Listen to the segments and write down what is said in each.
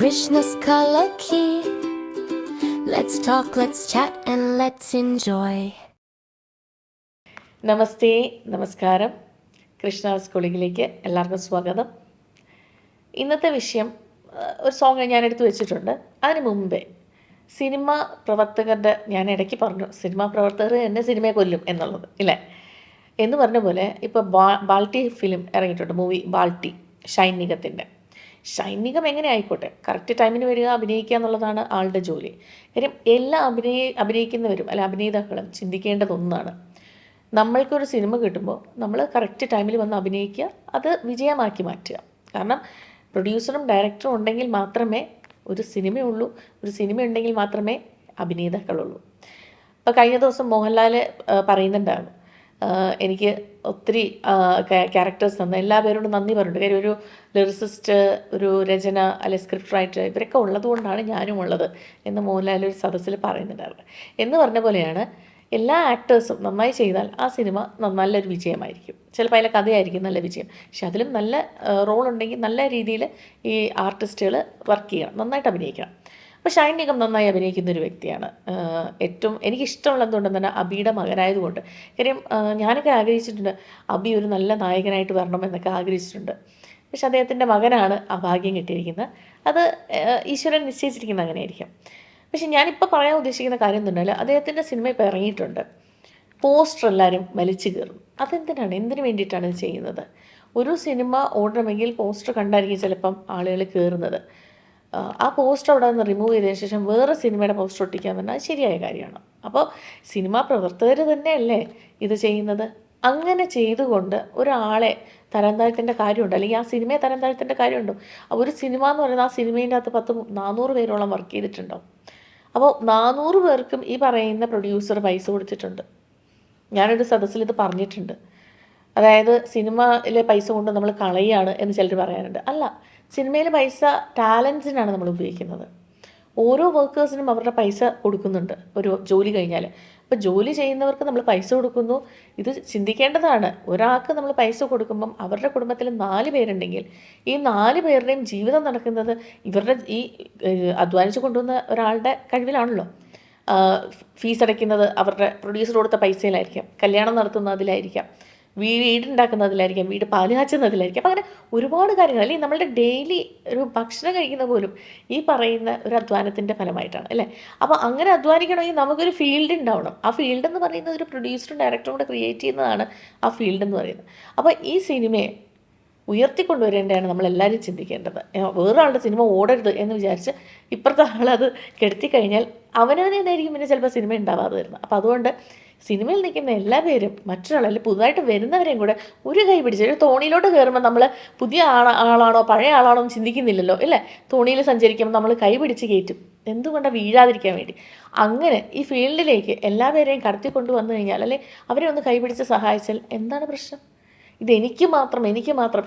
Krishna's color key. Let's talk, let's chat and let's enjoy. നമസ്തേ, നമസ്കാരം. കൃഷ്ണ സ്കൂളിലേക്ക് എല്ലാവർക്കും സ്വാഗതം. ഇന്നത്തെ വിഷയം ഒരു സോങ് ഞാൻ എടുത്തു വെച്ചിട്ടുണ്ട്. അതിന് മുമ്പേ സിനിമ പ്രവർത്തകരുടെ, ഞാൻ ഇടയ്ക്ക് പറഞ്ഞു സിനിമാ പ്രവർത്തകർ എന്നെ സിനിമയെ കൊല്ലും എന്നുള്ളത് ഇല്ലേ എന്ന് പറഞ്ഞ പോലെ ഇപ്പോൾ ബാൾട്ടി ഫിലിം ഇറങ്ങിയിട്ടുണ്ട്, മൂവി ബാൾട്ടി, ഷൈൻ നിഗത്തിൻ്റെ. ഷൈൻ നിഗം എങ്ങനെ ആയിക്കോട്ടെ, കറക്റ്റ് ടൈമിന് വരിക, അഭിനയിക്കുക എന്നുള്ളതാണ് ആളുടെ ജോലി. കാര്യം എല്ലാ അഭിനയിക്കുന്നവരും അല്ല അഭിനേതാക്കളും ചിന്തിക്കേണ്ടതൊന്നാണ്. നമ്മൾക്കൊരു സിനിമ കിട്ടുമ്പോൾ നമ്മൾ കറക്റ്റ് ടൈമിൽ വന്ന് അഭിനയിക്കുക, അത് വിജയമാക്കി മാറ്റുക. കാരണം പ്രൊഡ്യൂസറും ഡയറക്ടറും ഉണ്ടെങ്കിൽ മാത്രമേ ഒരു സിനിമയുള്ളൂ, ഒരു സിനിമ ഉണ്ടെങ്കിൽ മാത്രമേ അഭിനേതാക്കളുള്ളൂ. ഇപ്പോൾ കഴിഞ്ഞ ദിവസം മോഹൻലാൽ പറയുന്നുണ്ടായിരുന്നു, എനിക്ക് ഒത്തിരി ക്യാരക്ടേഴ്സ് തന്ന എല്ലാ പേരോടും നന്ദി പറഞ്ഞിട്ടുണ്ട്. കാര്യം ഒരു ലിറിസിസ്റ്റ്, ഒരു രചന അല്ലെ സ്ക്രിപ്റ്റ് റൈറ്റർ ഇവരൊക്കെ ഉള്ളതുകൊണ്ടാണ് ഞാനും ഉള്ളത് എന്ന് മോഹൻലാൽ ഒരു സദസ്സിൽ പറയുന്നുണ്ടായിരുന്നു. എന്ന് പറഞ്ഞ പോലെയാണ് എല്ലാ ആക്ടേഴ്സും നന്നായി ചെയ്താൽ ആ സിനിമ നല്ലൊരു വിജയമായിരിക്കും. ചിലപ്പോൾ അതിലെ കഥയായിരിക്കും നല്ല വിജയം, പക്ഷെ അതിലും നല്ല റോൾ ഉണ്ടെങ്കിൽ നല്ല രീതിയിൽ ഈ ആർട്ടിസ്റ്റുകൾ വർക്ക് ചെയ്യണം, നന്നായിട്ട് അഭിനയിക്കണം. അപ്പോൾ ഷൈൻ നിഗം നന്നായി അഭിനയിക്കുന്ന ഒരു വ്യക്തിയാണ്. ഏറ്റവും എനിക്കിഷ്ടമുള്ള എന്തുകൊണ്ടെന്ന് പറഞ്ഞാൽ അബിയുടെ മകനായതുകൊണ്ട്. കാര്യം ഞാനൊക്കെ ആഗ്രഹിച്ചിട്ടുണ്ട് അബി ഒരു നല്ല നായകനായിട്ട് വരണം എന്നൊക്കെ ആഗ്രഹിച്ചിട്ടുണ്ട്. പക്ഷെ അദ്ദേഹത്തിൻ്റെ മകനാണ് ആ ഭാഗ്യം കിട്ടിയിരിക്കുന്നത്. അത് ഈശ്വരൻ നിശ്ചയിച്ചിരിക്കുന്നത് അങ്ങനെയായിരിക്കും. പക്ഷെ ഞാനിപ്പോൾ പറയാൻ ഉദ്ദേശിക്കുന്ന കാര്യം എന്തുണ്ടെങ്കിൽ അദ്ദേഹത്തിൻ്റെ സിനിമ ഇപ്പോൾ ഇറങ്ങിയിട്ടുണ്ട്, പോസ്റ്റർ എല്ലാവരും വലിച്ചു കയറും. അതെന്തിനാണ്, എന്തിനു വേണ്ടിയിട്ടാണ് ഇത് ചെയ്യുന്നത്? ഒരു സിനിമ ഓടണമെങ്കിൽ പോസ്റ്റർ കണ്ടായിരിക്കും ചിലപ്പം ആളുകൾ കയറുന്നത്. ആ പോസ്റ്റർ അവിടെ നിന്ന് റിമൂവ് ചെയ്തതിന് ശേഷം വേറെ സിനിമയുടെ പോസ്റ്റർ ഒട്ടിക്കാൻ പറഞ്ഞാൽ അത് ശരിയായ കാര്യമാണ്. അപ്പോൾ സിനിമാ പ്രവർത്തകർ തന്നെയല്ലേ ഇത് ചെയ്യുന്നത്? അങ്ങനെ ചെയ്തുകൊണ്ട് ഒരാളെ തരം താഴ്ത്തേണ്ട കാര്യമുണ്ടോ, അല്ലെങ്കിൽ ആ സിനിമയെ തരം താഴ്ത്തേണ്ട കാര്യമുണ്ടോ? ഒരു സിനിമ എന്ന് പറയുന്നത് ആ സിനിമേൻ്റെ അകത്ത് 400 പേരോളം വർക്ക് ചെയ്തിട്ടുണ്ടോ? അപ്പോൾ 400 പേർക്കും ഈ പറയുന്ന പ്രൊഡ്യൂസർ പൈസ കൊടുത്തിട്ടുണ്ട്. ഞാനൊരു സദസ്സിൽ ഇത് പറഞ്ഞിട്ടുണ്ട്. അതായത് സിനിമയിലെ പൈസ കൊണ്ട് നമ്മൾ കളയുകയാണ് എന്ന് ചിലർ പറയാനുണ്ട്. അല്ല, സിനിമയിലെ പൈസ ടാലൻസിനാണ് നമ്മൾ ഉപയോഗിക്കുന്നത്. ഓരോ വർക്കേഴ്സിനും അവരുടെ പൈസ കൊടുക്കുന്നുണ്ട് ഒരു ജോലി കഴിഞ്ഞാൽ. അപ്പോൾ ജോലി ചെയ്യുന്നവർക്ക് നമ്മൾ പൈസ കൊടുക്കുന്നു. ഇത് ചിന്തിക്കേണ്ടതാണ്. ഒരാൾക്ക് നമ്മൾ പൈസ കൊടുക്കുമ്പം അവരുടെ കുടുംബത്തിൽ 4 പേരുണ്ടെങ്കിൽ ഈ 4 പേരുടെയും ജീവിതം നടക്കുന്നത് ഇവരുടെ ഈ അധ്വാനിച്ച് കൊണ്ടുവന്ന ഒരാളുടെ കഴിവിലാണല്ലോ. ഫീസ് അടയ്ക്കുന്നത് അവരുടെ പ്രൊഡ്യൂസർ കൊടുത്ത പൈസയിലായിരിക്കാം, കല്യാണം നടത്തുന്നതിലായിരിക്കാം, വീടുണ്ടാക്കുന്നതിലായിരിക്കാം, വീട് പാല് കാച്ചുന്നതിലായിരിക്കും. അപ്പം അങ്ങനെ ഒരുപാട് കാര്യങ്ങൾ, അല്ലെങ്കിൽ നമ്മളുടെ ഡെയിലി ഒരു ഭക്ഷണം കഴിക്കുന്ന പോലും ഈ പറയുന്ന ഒരു അധ്വാനത്തിൻ്റെ ഫലമായിട്ടാണ് അല്ലേ. അപ്പോൾ അങ്ങനെ അധ്വാനിക്കണമെങ്കിൽ നമുക്കൊരു ഫീൽഡ് ഉണ്ടാവണം. ആ ഫീൽഡ് എന്ന് പറയുന്നത് ഒരു പ്രൊഡ്യൂസറും ഡയറക്ടറും കൂടെ ക്രിയേറ്റ് ചെയ്യുന്നതാണ് ആ ഫീൽഡ് എന്ന് പറയുന്നത്. അപ്പോൾ ഈ സിനിമയെ ഉയർത്തിക്കൊണ്ടുവരേണ്ടതാണ് നമ്മളെല്ലാവരും ചിന്തിക്കേണ്ടത്. വേറൊരാളുടെ സിനിമ ഓടരുത് എന്ന് വിചാരിച്ച് ഇപ്പുറത്തെ ആളത് കെടുത്തി കഴിഞ്ഞാൽ അവനവനെ എന്തായിരിക്കും പിന്നെ ചിലപ്പോൾ സിനിമ ഉണ്ടാവാതെ വരുന്നത്. അപ്പോൾ അതുകൊണ്ട് സിനിമയിൽ നിൽക്കുന്ന എല്ലാ പേരും മറ്റൊരാളല്ല, പുതുതായിട്ട് വരുന്നവരെയും കൂടെ ഒരു കൈ പിടിച്ച്, ഒരു തോണിയിലോട്ട് കയറുമ്പോൾ നമ്മൾ പുതിയ ആളാണോ പഴയ ആളാണോ എന്ന് ചിന്തിക്കുന്നില്ലല്ലോ ഇല്ലേ. തോണിയിൽ സഞ്ചരിക്കുമ്പോൾ നമ്മൾ കൈ പിടിച്ച് കയറ്റും, എന്തുകൊണ്ടാണ് വീഴാതിരിക്കാൻ വേണ്ടി. അങ്ങനെ ഈ ഫീൽഡിലേക്ക് എല്ലാ പേരെയും കടത്തി കൊണ്ടുവന്നു കഴിഞ്ഞാൽ, അല്ലെ അവരെ ഒന്ന് കൈ പിടിച്ച് സഹായിച്ചാൽ എന്താണ് പ്രശ്നം? എനിക്ക് മാത്രം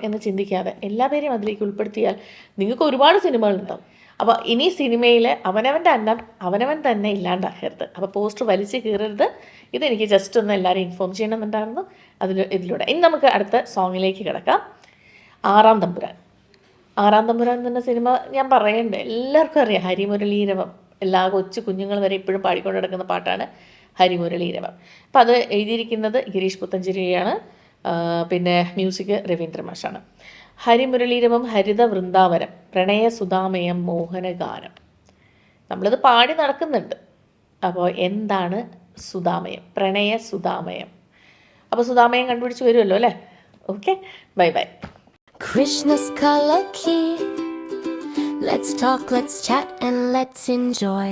എന്ന് ചിന്തിക്കാതെ എല്ലാ പേരെയും അതിലേക്ക് ഉൾപ്പെടുത്തിയാൽ നിങ്ങൾക്ക് ഒരുപാട് സിനിമകളുണ്ടാവും. അപ്പോൾ ഇനി സിനിമയിൽ അവനവൻ്റെ അന്നം അവനവൻ തന്നെ ഇല്ലാണ്ടാക്കരുത്. അപ്പോൾ പോസ്റ്റർ വലിച്ച് കീറരുത്. ഇതെനിക്ക് ജസ്റ്റ് ഒന്ന് എല്ലാവരും ഇൻഫോം ചെയ്യണമെന്നുണ്ടായിരുന്നു ഇതിലൂടെ. ഇനി നമുക്ക് അടുത്ത സോങ്ങിലേക്ക് കിടക്കാം. ആറാം തമ്പുരാൻ എന്ന സിനിമ ഞാൻ പറയണ്ടേ, എല്ലാവർക്കും അറിയാം. ഹരിമുരളീരവം, എല്ലാ കൊച്ചു കുഞ്ഞുങ്ങൾ വരെ ഇപ്പോഴും പാടിക്കൊണ്ട് നടക്കുന്ന പാട്ടാണ് ഹരിമുരളീരവം. അപ്പം അത് എഴുതിയിരിക്കുന്നത് ഗിരീഷ് പുത്തഞ്ചേരിയാണ്, പിന്നെ മ്യൂസിക് രവീന്ദ്ര മാഷാണ്. ഹരിമുരളീരവം ഹരിത വൃന്ദാവനം പ്രണയ സുധാമയം മോഹനഗാനം. നമ്മളിത് പാടി നടക്കുന്നുണ്ട്. അപ്പോൾ എന്താണ് സുധാമയം, പ്രണയ സുധാമയം? അപ്പോൾ സുധാമയം കണ്ടുപിടിച്ച് വരുമല്ലോ അല്ലേ. Okay, bye bye. Krishna's color key. Let's talk, let's chat and let's enjoy.